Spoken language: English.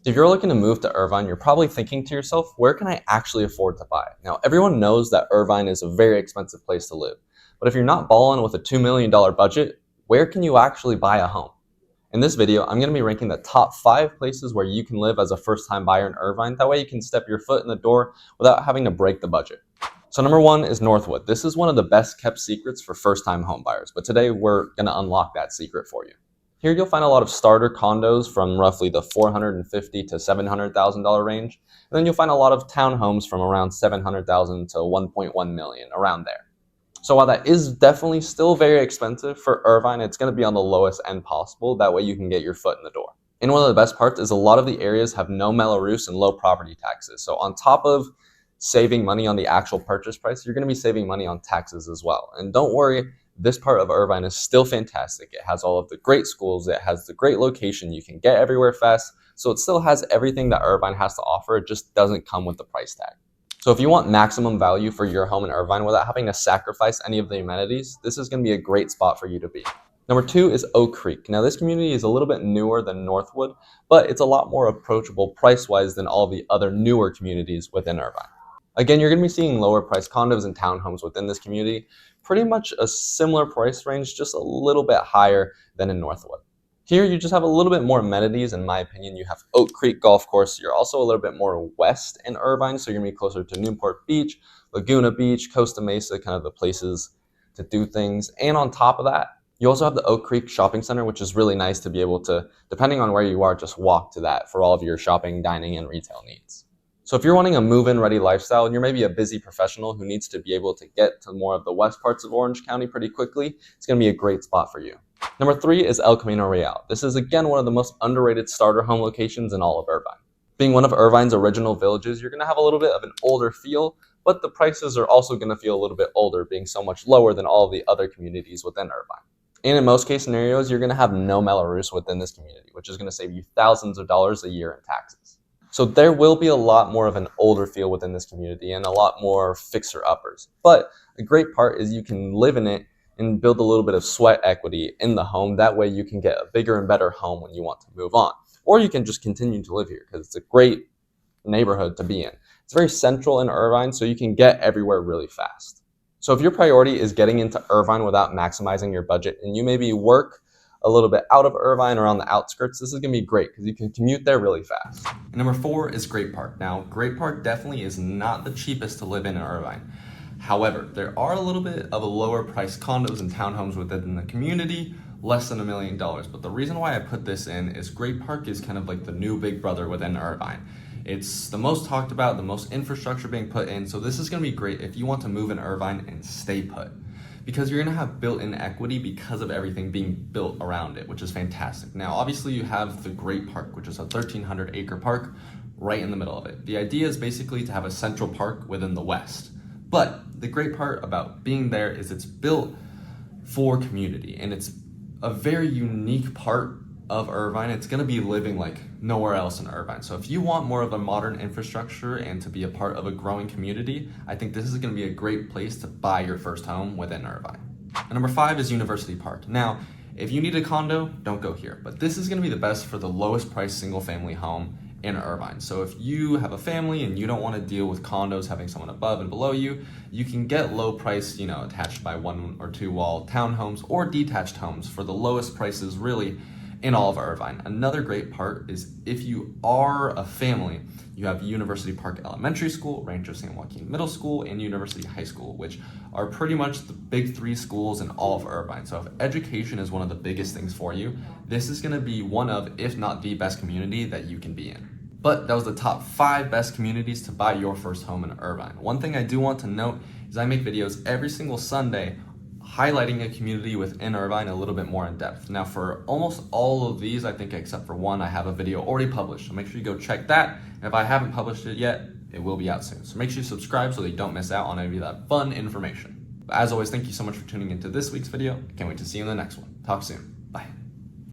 If you're looking to move to Irvine, you're probably thinking to yourself, where can I actually afford to buy? Now, everyone knows that Irvine is a very expensive place to live. But if you're not balling with a $2 million budget, where can you actually buy a home? In this video, I'm going to be ranking the top 5 places where you can live as a first-time buyer in Irvine. That way you can step your foot in the door without having to break the budget. So number 1 is Northwood. This is one of the best kept secrets for first-time home buyers, but today we're going to unlock that secret for you. Here you'll find a lot of starter condos from roughly the $450,000 to $700,000 range, and then you'll find a lot of townhomes from around $700,000 to $1.1 million, around there. So while that is definitely still very expensive for Irvine, it's going to be on the lowest end possible. That way you can get your foot in the door. And one of the best parts is a lot of the areas have no Mello-Roos and low property taxes. So on top of saving money on the actual purchase price, you're going to be saving money on taxes as well. And don't worry, this part of Irvine is still fantastic. It has all of the great schools. It has the great location. You can get everywhere fast. So it still has everything that Irvine has to offer. It just doesn't come with the price tag. So if you want maximum value for your home in Irvine without having to sacrifice any of the amenities, this is going to be a great spot for you to be. Number 2 is Oak Creek. Now this community is a little bit newer than Northwood, but it's a lot more approachable price-wise than all the other newer communities within Irvine. Again, you're going to be seeing lower price condos and townhomes within this community. Pretty much a similar price range, just a little bit higher than in Northwood. Here, you just have a little bit more amenities, in my opinion. You have Oak Creek Golf Course. You're also a little bit more west in Irvine, so you're going to be closer to Newport Beach, Laguna Beach, Costa Mesa, kind of the places to do things. And on top of that, you also have the Oak Creek Shopping Center, which is really nice to be able to, depending on where you are, just walk to that for all of your shopping, dining, and retail needs. So if you're wanting a move-in ready lifestyle and you're maybe a busy professional who needs to be able to get to more of the west parts of Orange County pretty quickly, it's going to be a great spot for you. Number 3 is El Camino Real. This is again one of the most underrated starter home locations in all of Irvine. Being one of Irvine's original villages, you're going to have a little bit of an older feel, but the prices are also going to feel a little bit older, being so much lower than all of the other communities within Irvine. And in most case scenarios, you're going to have no Mello-Roos within this community, which is going to save you thousands of dollars a year in taxes. So there will be a lot more of an older feel within this community and a lot more fixer-uppers. But a great part is you can live in it and build a little bit of sweat equity in the home. That way you can get a bigger and better home when you want to move on. Or you can just continue to live here because it's a great neighborhood to be in. It's very central in Irvine, so you can get everywhere really fast. So if your priority is getting into Irvine without maximizing your budget, and you maybe work a little bit out of Irvine or on the outskirts, this is going to be great because you can commute there really fast. And number 4 is Great Park. Now, Great Park definitely is not the cheapest to live in Irvine. However, there are a little bit of a lower price condos and townhomes within the community, less than $1 million. But the reason why I put this in is Great Park is kind of like the new big brother within Irvine. It's the most talked about, the most infrastructure being put in. So this is going to be great if you want to move in Irvine and stay put, because you're going to have built-in equity because of everything being built around it, which is fantastic. Now, obviously you have the Great Park, which is a 1,300 acre park right in the middle of it. The idea is basically to have a central park within the west. But the great part about being there is it's built for community, and it's a very unique part of Irvine. It's going to be living like nowhere else in Irvine. So if you want more of a modern infrastructure and to be a part of a growing community, I think this is going to be a great place to buy your first home within Irvine. And number 5 is University Park. Now, if you need a condo, don't go here, but this is going to be the best for the lowest price single family home in Irvine. So if you have a family and you don't want to deal with condos having someone above and below you, you can get low price, attached by 1 or 2 wall townhomes or detached homes for the lowest prices really in all of Irvine. Another great part is if you are a family, you have University Park Elementary School, Rancho San Joaquin Middle School, and University High School, which are pretty much the big 3 schools in all of Irvine. So if education is one of the biggest things for you, this is going to be one of, if not the best community that you can be in. But that was the top 5 best communities to buy your first home in Irvine. One thing I do want to note is I make videos every single Sunday highlighting a community within Irvine a little bit more in depth. Now for almost all of these, I think except for one, I have a video already published. So make sure you go check that. And if I haven't published it yet, it will be out soon. So make sure you subscribe so that you don't miss out on any of that fun information. But as always, thank you so much for tuning into this week's video. Can't wait to see you in the next one. Talk soon.